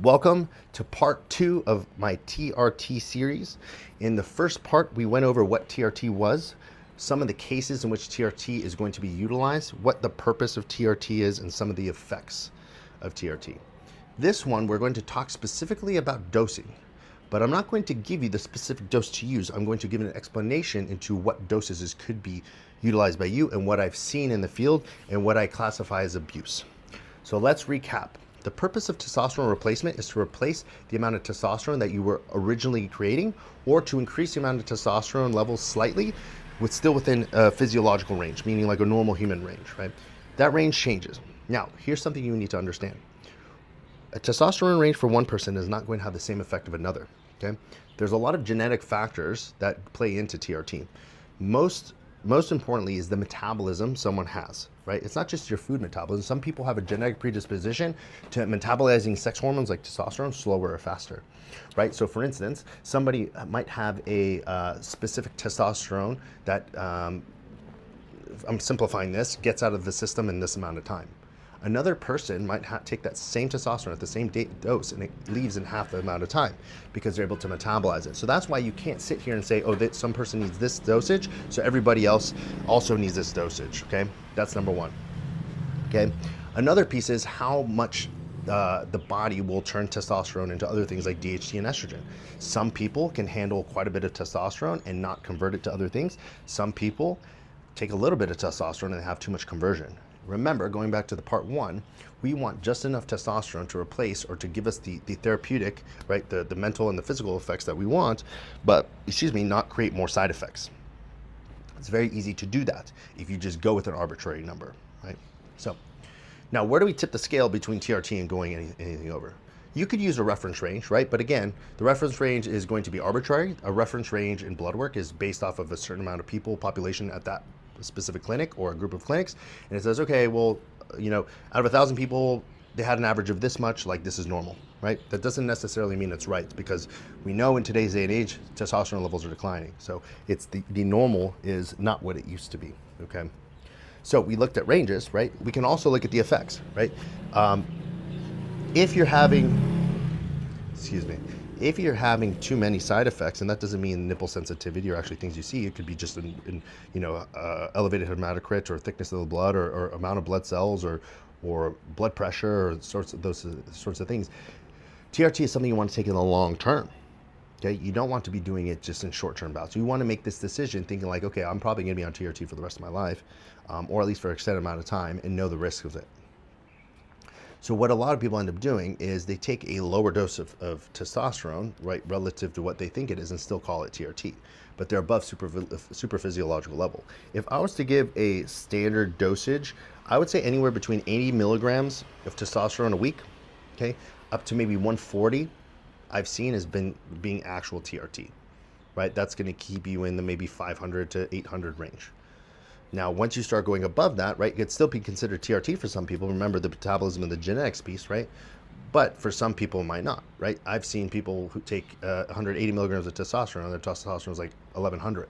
Welcome to part 2 of my TRT series. In the first part, we went over what TRT was, some of the cases in which TRT is going to be utilized, what the purpose of TRT is, and some of the effects of TRT. This one, we're going to talk specifically about dosing, but I'm not going to give you the specific dose to use. I'm going to give an explanation into what dosages could be utilized by you and what I've seen in the field and what I classify as abuse. So let's recap. The purpose of testosterone replacement is to replace the amount of testosterone that you were originally creating, or to increase the amount of testosterone levels slightly, still within a physiological range, meaning like a normal human range, right? That range changes. Now, here's something you need to understand. A testosterone range for one person is not going to have the same effect of another, okay? There's a lot of genetic factors that play into TRT. Most importantly is the metabolism someone has, right? It's not just your food metabolism. Some people have a genetic predisposition to metabolizing sex hormones like testosterone slower or faster, right? So for instance, somebody might have a specific testosterone that, I'm simplifying this, gets out of the system in this amount of time. Another person might take that same testosterone at the same dose and it leaves in half the amount of time because they're able to metabolize it. So that's why you can't sit here and say, oh, that some person needs this dosage, so everybody else also needs this dosage, okay? That's number one, okay? Another piece is how much the body will turn testosterone into other things like DHT and estrogen. Some people can handle quite a bit of testosterone and not convert it to other things. Some people take a little bit of testosterone and have too much conversion. Remember, going back to the part 1, we want just enough testosterone to replace or to give us the therapeutic, right, the mental and the physical effects that we want, but, not create more side effects. It's very easy to do that if you just go with an arbitrary number, right? So, now where do we tip the scale between TRT and going anything over? You could use a reference range, right? But again, the reference range is going to be arbitrary. A reference range in blood work is based off of a certain amount of population at that specific clinic or a group of clinics, and it says, okay, well, out of 1,000 people, they had an average of this much, like this is normal, right? That doesn't necessarily mean it's right, because we know in today's day and age, testosterone levels are declining. So it's the normal is not what it used to be, okay? So we looked at ranges, right? We can also look at the effects, right? If you're having too many side effects, and that doesn't mean nipple sensitivity or actually things you see, it could be just elevated hematocrit or thickness of the blood or amount of blood cells or blood pressure or those sorts of things. TRT is something you want to take in the long term. Okay, you don't want to be doing it just in short-term bouts. You want to make this decision thinking like, okay, I'm probably going to be on TRT for the rest of my life, or at least for an extended amount of time, and know the risk of it. So what a lot of people end up doing is they take a lower dose of testosterone, right, relative to what they think it is, and still call it TRT, but they're above super physiological level. If I was to give a standard dosage, I would say anywhere between 80 milligrams of testosterone a week, okay, up to maybe 140, I've seen has been being actual TRT, right? That's going to keep you in the maybe 500 to 800 range. Now, once you start going above that, right, it could still be considered TRT for some people. Remember the metabolism and the genetics piece, right? But for some people, it might not, right? I've seen people who take 180 milligrams of testosterone, and their testosterone is like 1,100,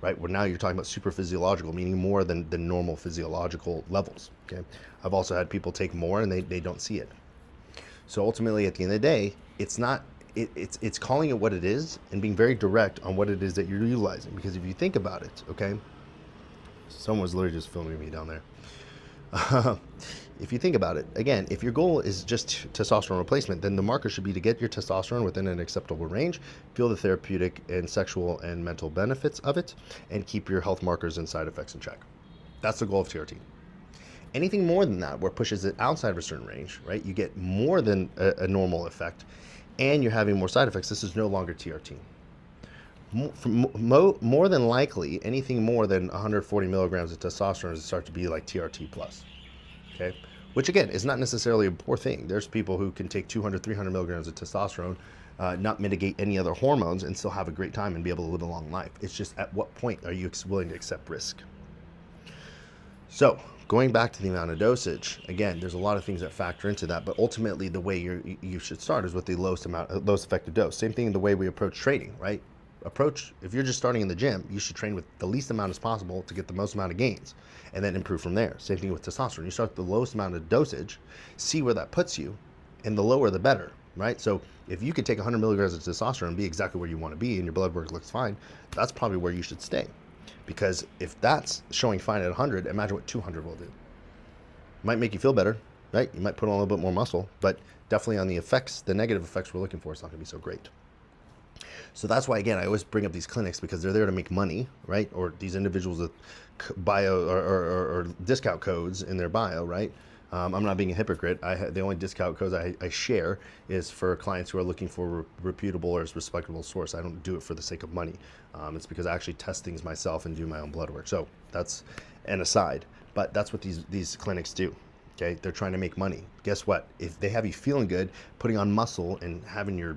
right? Where now you're talking about super physiological, meaning more than the normal physiological levels, okay? I've also had people take more and they don't see it. So ultimately, at the end of the day, it's calling it what it is and being very direct on what it is that you're utilizing. Because if you think about it, okay? Someone was literally just filming me down there. If you think about it, again, if your goal is just testosterone replacement, then the marker should be to get your testosterone within an acceptable range, feel the therapeutic and sexual and mental benefits of it, and keep your health markers and side effects in check. That's the goal of TRT. Anything more than that, where it pushes it outside of a certain range, right? You get more than a normal effect, and you're having more side effects. This is no longer TRT. More than likely, anything more than 140 milligrams of testosterone is start to be like TRT plus, okay? Which again, is not necessarily a poor thing. There's people who can take 200, 300 milligrams of testosterone, not mitigate any other hormones, and still have a great time and be able to live a long life. It's just at what point are you willing to accept risk? So, going back to the amount of dosage, again, there's a lot of things that factor into that, but ultimately the way you should start is with the lowest effective dose. Same thing the way we approach training, right? If you're just starting in the gym, you should train with the least amount as possible to get the most amount of gains and then improve from there. Same thing with testosterone. You start with the lowest amount of dosage, see where that puts you, and the lower the better. right? So if you could take 100 milligrams of testosterone and be exactly where you want to be and your blood work looks fine, that's probably where you should stay. Because if that's showing fine at 100, imagine what 200 will do. Might make you feel better, right? You might put on a little bit more muscle, but definitely on the effects, the negative effects we're looking for, it's not going to be so great. So that's why, again, I always bring up these clinics because they're there to make money, right? Or these individuals with bio or discount codes in their bio, right? I'm not being a hypocrite. The only discount codes I share is for clients who are looking for a reputable or respectable source. I don't do it for the sake of money. It's because I actually test things myself and do my own blood work. So that's an aside, but that's what these clinics do. Okay, they're trying to make money. Guess what? If they have you feeling good, putting on muscle and having your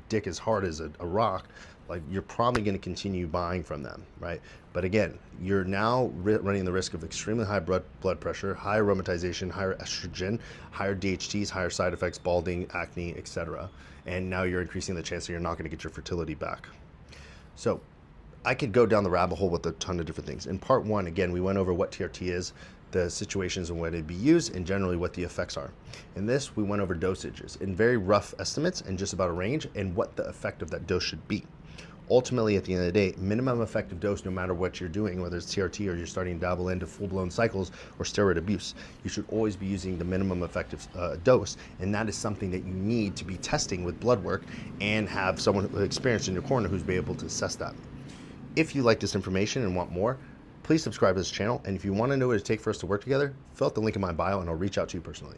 dick as hard as a rock, like, you're probably going to continue buying from them, right? But again, you're now running the risk of extremely high blood pressure, high aromatization, higher estrogen, higher DHTs, higher side effects, balding, acne, etc. And now you're increasing the chance that you're not going to get your fertility back. So I could go down the rabbit hole with a ton of different things. In part one, again, we went over what TRT is, the situations and when it'd be used, and generally what the effects are. In this, we went over dosages in very rough estimates and just about a range and what the effect of that dose should be. Ultimately, at the end of the day, minimum effective dose, no matter what you're doing, whether it's TRT or you're starting to dabble into full-blown cycles or steroid abuse, you should always be using the minimum effective dose. And that is something that you need to be testing with blood work and have someone experienced in your corner who's be able to assess that. If you like this information and want more, please subscribe to this channel. And if you want to know what it takes for us to work together, fill out the link in my bio and I'll reach out to you personally.